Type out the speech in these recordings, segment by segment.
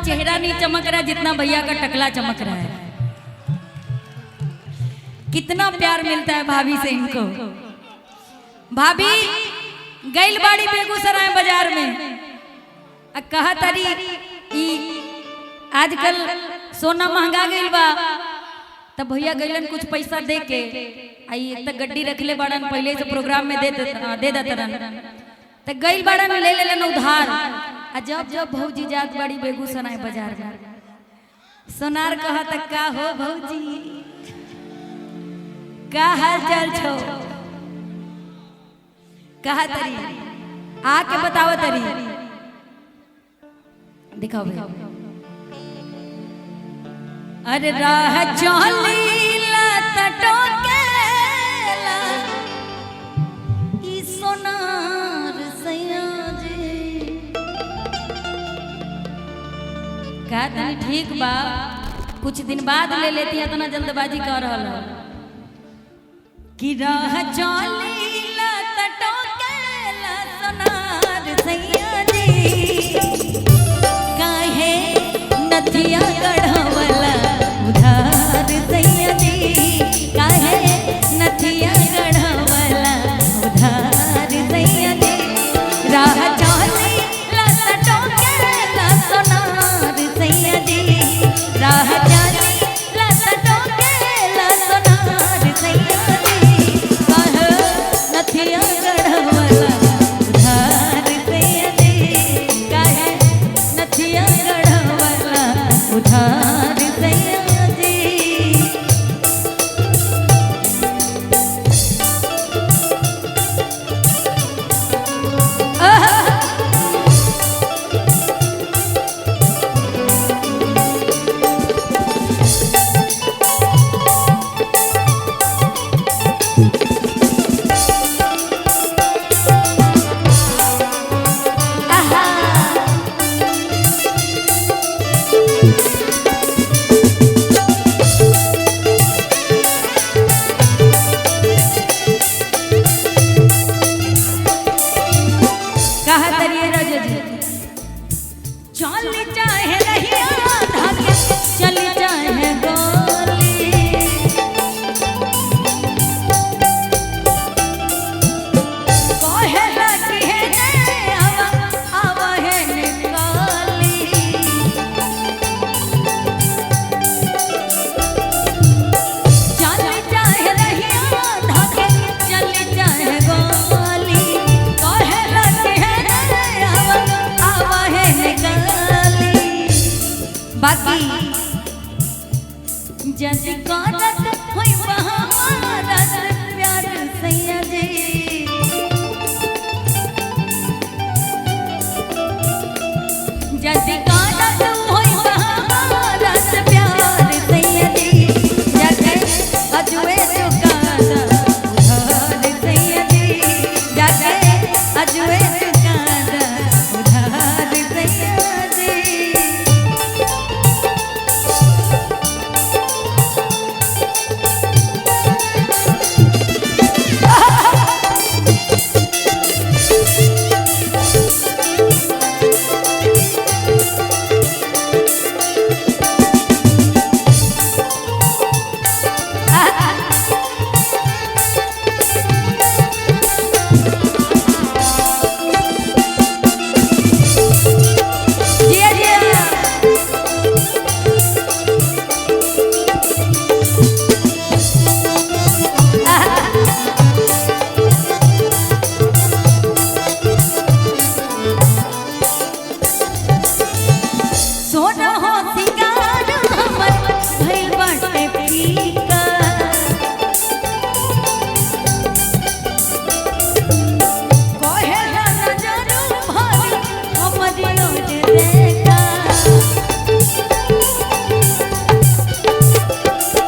चेहरा नहीं चमक रहा जितना भैया का टकला चमक रहा है। कितना प्यार मिलता है भाभी से इनको। भाभी गैल बाड़ी बेगूसराय बाजार में कहा तारी आजकल सोना महंगा गइल बा, तब भैया गइलन कुछ पैसा दे के आई एक तक गड्डी रखले बाड़न, पहले से प्रोग्राम में दे दतरन त गइल बाड़न ले लेलन उधार। जब जब भौजी जात बड़ी बेगूसराय बाजार में सोनार कहा तक का हो भौजी का हाल चाल छो, कहा तरी आके बताओ तरी दिखाओ भैया। अरे राह चलीला तटोकेला ई सोनार सैया जी का तनी ठीक बा, कुछ दिन बाद ले लेती है, इतना जल्दबाजी कर रहल कि राह चलीला तटोकेला सोनार सैया जी काहे नथिया गढ़वला उधार सैया जी काहे नथिया गढ़वला उधार सैया जी राह चलीला तटोकेला सोनार सैया जी राह चलीला तटोकेला सोनार सैया जी काहे नथिया गढ़वला उधार सैया जी काहे नथिया गढ़वला उधार सैया जी। कहा तरिए राजा जी चल चाहे रहिया धागे चल चाहे गोली कहे लगी है आवा है निकाली चल चाहे रहिया धागे चल चाहे गोली कहे लगी बाकी जैसे करत होई हमारा प्यार सैया जी जैसे करत होई हमारा प्यार सैया जी जाके अजुए चुकादा उधार सैया जी जाके अजुए चुकादा उधार सैया जी।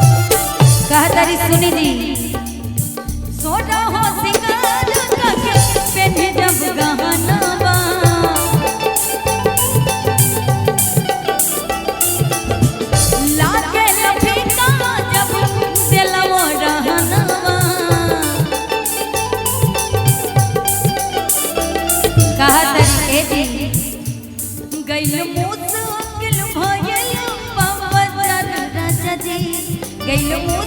सुनी जी सोना हो सिंगार के पेन्हे जब गहना बा गइल